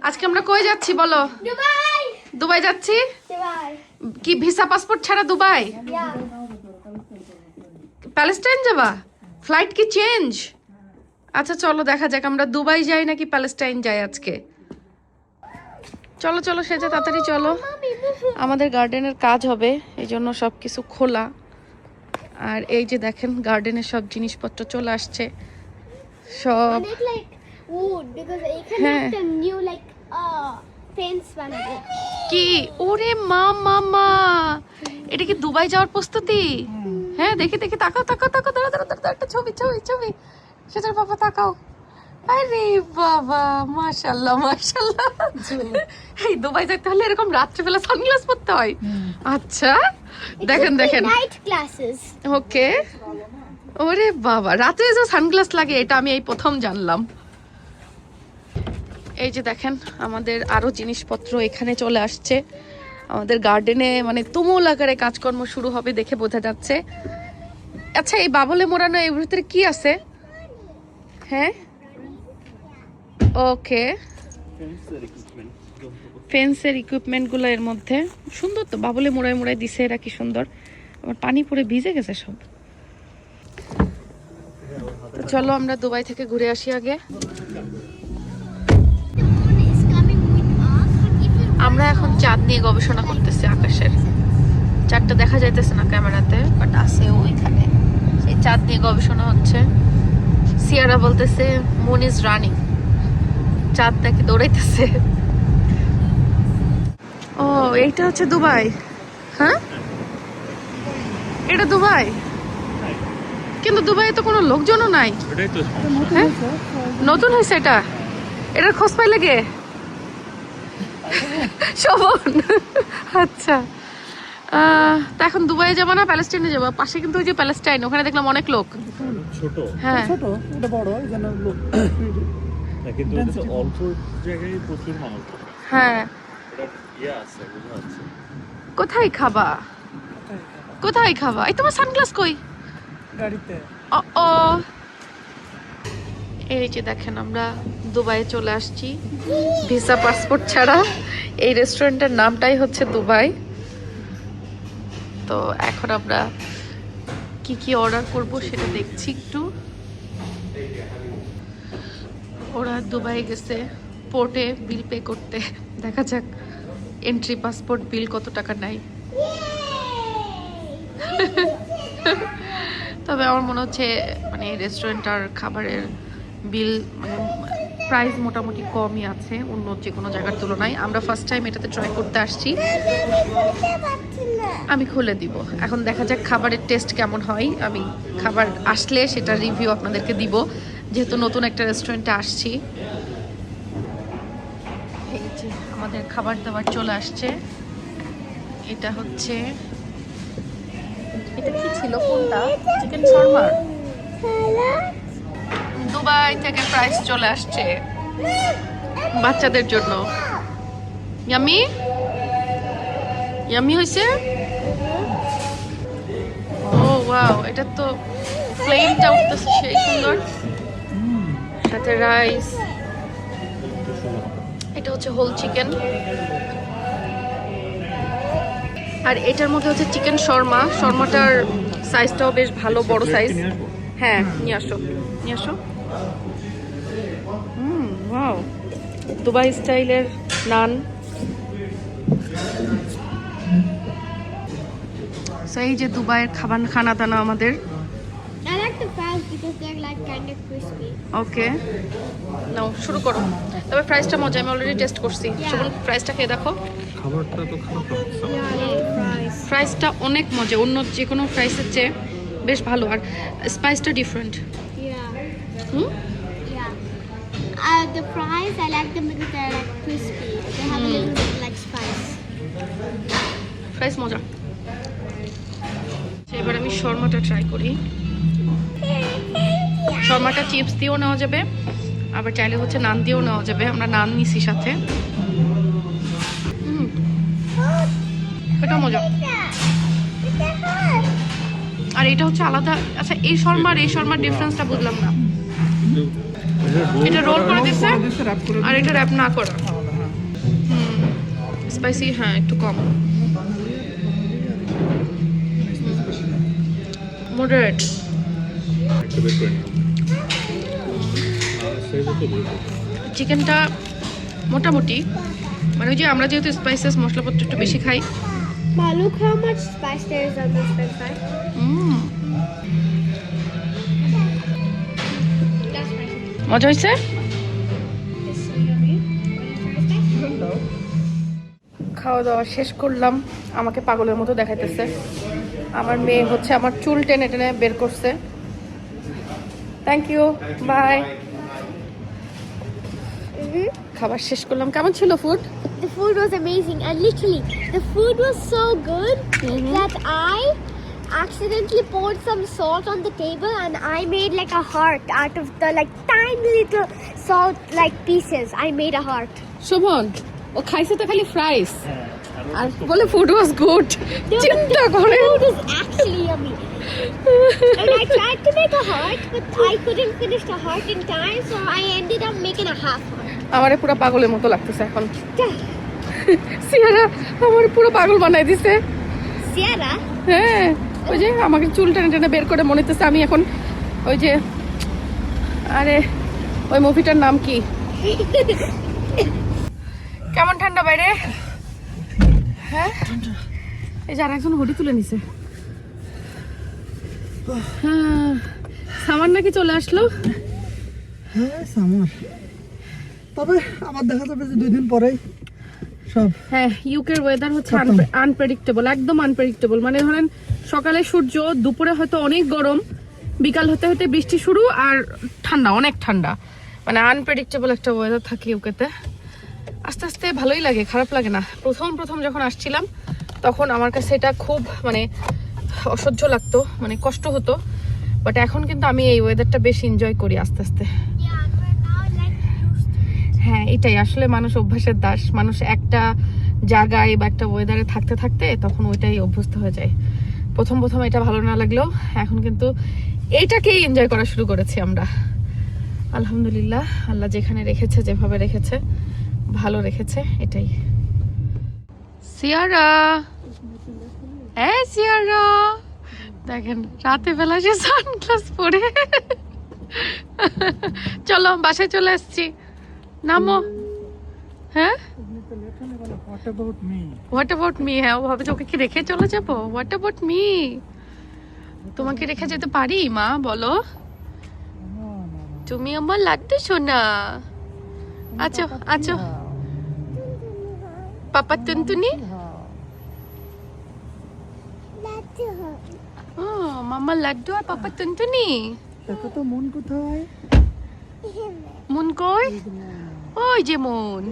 আজকে আমরা কই যাচ্ছি বলো? দুবাই। দুবাই যাচ্ছি। দুবাই। কি ভিসা পাসপোর্ট ছাড়া দুবাই? প্যালেস্টাইন যাবা? ফ্লাইট কি চেঞ্জ? আচ্ছা চলো দেখা যাক আমরা দুবাই যাই নাকি প্যালেস্টাইন যাই আজকে। চলো চলো সেজে তাড়াতাড়ি চলো, আমাদের গার্ডেনের কাজ হবে এই জন্য সবকিছু খোলা। আর এই যে দেখেন গার্ডেনের সব জিনিসপত্র চলে আসছে সব। হ্যাঁ কি ওরে মা মামা, এটা কি দুবাই যাওয়ার প্রস্তুতি? হ্যাঁ দেখি দেখি, তাকাও তাকাও তাকাও, দাঁড়া দাঁড়া দাঁড়া, একটা ছবি ছবি ছবি। সেটার বাবা তাকাও, আরে বাবা মাশাআল্লাহ মাশাআল্লাহ। এই দুবাই যেতে হলে এরকম রাত্রিবেলা সানগ্লাস পরতে হয়? আচ্ছা দেখেন দেখেন, ওকে। ওরে বাবা, রাতে যে সানগ্লাস লাগে এটা আমি এই প্রথম জানলাম। এই যে দেখেন আমাদের আরো জিনিসপত্র এখানে চলে আসছে। আমাদের গার্ডেনে মানে তুমুল আকারে কাজকর্ম শুরু হবে দেখে বোঝা যাচ্ছে। আচ্ছা এই বাবলে মোড়ানো এর ভিতরে কি আছে? হ্যাঁ ওকে, ফেন্সের ইকুইপমেন্ট গুলো এর মধ্যে। সুন্দর তো, বাবলে মোড়ায় মোড়ায় দিছে এরা, কি সুন্দর। আমার পানি পড়ে ভিজে গেছে সব। তো চলো আমরা দুবাই থেকে ঘুরে আসি আগে। আমরা এখন চাঁদ নিয়ে গবেষণা করতেছি, আকাশের চাঁদটা দেখা যাইতেছে না ক্যামেরাতে, বাট আছে ওইখানে। সেই চাঁদ নিয়ে গবেষণা হচ্ছে। সিয়ারা বলতেছে মুন ইজ রানিং, চাঁদ নাকি দৌড়াইতেছে। ও এইটা হচ্ছে দুবাই? হ্যাঁ এটা দুবাই, কিন্তু দুবাইয়ে তো কোনো লোকজনও নাই। হ্যাঁ নতুন হয়েছে এটা, এটার খোঁজ পাই লাগে শোভন। আচ্ছা তা এখন দুবাইয়ে যাবো না প্যালেস্টাইনে যাবো? পাশে কিন্তু ওই যে প্যালেস্টাইন, ওখানে দেখলাম অনেক লোক। ছোট হ্যাঁ ছোট, এটা বড় এখানে লোক কিন্তু এটা তো অল্প জায়গায় প্রচুর মানুষ। হ্যাঁ এটা ইয়ে আছে, বুঝা যাচ্ছে। কোথায় খাবা কোথায় খাবা? এই তোমার সানগ্লাস কই? গাড়িতে। ও এই যে দেখেন আমরা দুবাইয়ে চলে আসছি ভিসা পাসপোর্ট ছাড়া। এই রেস্টুরেন্টের নামটাই হচ্ছে দুবাই। তো এখন আমরা কি কি অর্ডার করব সেটা দেখছি একটু। ওরা দুবাই গেছে পোর্টে বিল পে করতে, দেখা যাক এন্ট্রি পাসপোর্ট বিল কত টাকা নেয়। তবে আমার মনে হচ্ছে মানে রেস্টুরেন্ট আর খাবারের বিল মানে প্রাইস মোটামুটি কমই আছে অন্য যে কোনো জায়গার তুলনায়। আমরা ফার্স্ট টাইম এটাতে ট্রাই করতে আসছি। আমি খুলে দিব, এখন দেখা যাক খাবারের টেস্ট কেমন হয়। আমি খাবার আসলে সেটা রিভিউ আপনাদেরকে দিব, যেহেতু নতুন একটা রেস্টুরেন্টে আসছি। এই যে আমাদের খাবার দাবার চলে আসছে। এটা হচ্ছে, এটা কি ছিল কোনটা? চিকেন শর্মা। দুবাই থেকে প্রাইস চলে আসছে বাচ্চাদের জন্য। ইয়ামি ইয়ামি হয়েছে। ও ওয়াও, এটা তো ফ্লেমটা উঠতেছে সেই সুন্দর, সাথে রাইস। এটা হচ্ছে হোল চিকেন, আর এটার মধ্যে হচ্ছে চিকেন শর্মা। শর্মাটার সাইজটাও বেশ ভালো, বড় সাইজ। হ্যাঁ নিয়ে আসো নিয়ে আসো। ওয়াও, দুবাই স্টাইলের নান। এই যে দুবাইয়ের খানা দানা আমাদের। ওকে নাও শুরু করো। তবে প্রাইসটা মজা, আমি অলরেডি টেস্ট করছি। শুনুন প্রাইসটা খেয়ে দেখো। খাবারটা তো খারাপ লাগছে। প্রাইসটা অনেক মজা, অন্য যে কোনো প্রাইসের চেয়ে বেশ ভালো, আর স্পাইসটা different. The fries, I like them because they're like crispy. They have a little bit like spice. Fries মজা। এবার আমি শর্মাটা ট্রাই করি। শর্মাটা চিপস দিয়েও নেওয়া যাবে, আবার চাইলে হচ্ছে নান দিয়েও নেওয়া যাবে। আমরা নান নিছি সাথে। এটা মজা। আর এটা হচ্ছে আলাদা। আচ্ছা এই শর্মার ডিফারেন্সটা বুঝলাম না। এটা রোল করে দিচ্ছে আর এটা র‍্যাপ না করা। স্পাইসি হ্যাঁ একটু কম, মডারেট। একটা বের করে নিলাম। সাইজে তো বলবো চিকেনটা মোটামুটি মানে ওই যে আমরা যেহেতু স্পাইসেস মশলাপত্র একটু বেশি খাই। Ma, look how much spice there is on this french fry. That's spicy. মজা হয়েছে। It's so yummy. খাওয়া দাওয়া শেষ করলাম, আমাকে পাগলের মতো দেখাইতেছে। আমার মেয়ে হচ্ছে আমার চুল টেনে টেনে বের করছে। Thank you, bye. খাবার শেষ করলাম। কেমন ছিল food? The food was amazing, and literally, the food was so good that I accidentally poured some salt on the table, and I made like a heart out of the like tiny little salt like pieces. I made a heart. Shovon ও খাইছে তো খালি fries আর বলে food was good. চিন্তা করে Food was actually yummy. And I tried to make a heart, but I couldn't finish the heart in time, so I ended up making a half heart. আমারে পুরো পাগলের মতো লাগতেছে এখন। সিয়ারা আমার পুরো পাগল বানাই দিছে। Sierra? হ্যাঁ ওই যে আমাকে চুল টেনে টেনে বের করে মনে হচ্ছে আমি এখন ওই যে আরে ওই মুভিটার নাম কি? কেমন ঠান্ডা বাইরে? হ্যাঁ এই যে আরেকজন হুডি তুলে নিছে। হ্যাঁ সামার নাকি চলে আসলো। হ্যাঁ সামার, তবে আবার দেখা যাবে যে 2 দিন পরেই সব। হ্যাঁ ইউকের ওয়েদার হচ্ছে আনপ্রেডিক্টেবল, একদম আনপ্রেডিক্টেবল। মানে ধরেন সকালে সূর্য, দুপুরে হয়তো অনেক গরম, বিকাল হতে হতে বৃষ্টি শুরু আর ঠান্ডা, অনেক ঠান্ডা। মানে আনপ্রেডিক্টেবল একটা ওয়েদার থাকে ইউকেতে। আস্তে আস্তে ভালোই লাগে, খারাপ লাগে না। প্রথম যখন আসছিলাম তখন আমার কাছে এটা খুব মানে অসহ্য লাগতো, মানে কষ্ট হতো। বাট এখন কিন্তু আমি এই ওয়েদারটা বেশ এনজয় করি আস্তে আস্তে। Yeah, and we're now like used to it. হ্যাঁ এটাই আসলে মানুষ অভ্যাসের দাস। মানুষ একটা জায়গায় বা একটা ওয়েদারে থাকতে থাকতে তখন ওইটাই অভ্যস্ত হয়ে যায়। প্রথম এটা ভালো না লাগলেও এখন কিন্তু এইটাকেই এনজয় করা শুরু করেছি আমরা। আলহামদুলিল্লাহ, আল্লাহ যেখানে রেখেছে, যেভাবে রেখেছে, ভালো রেখেছে, এটাই। সিয়ারা, সিয়ারা দেখেন রাতে বেলা সে সানগ্লাস পরে। চলো বাসায় চলে আসছি, নামো। হ্যাঁ what about me? What about me? হ্যাঁ ও ভাবে ওকে কি রেখে চলে যাবো? What about me? তোমাকে রেখে যেতে পারি মা? বলো, তুমি আমার লাড্ডু সোনা। আচ্ছা আচ্ছা পাপা টুনটুনি। ও মামা লাড্ডু আর পাপা টুনটুনি। দেখো তো মন কোথায়? মন কই? ওই যে মন।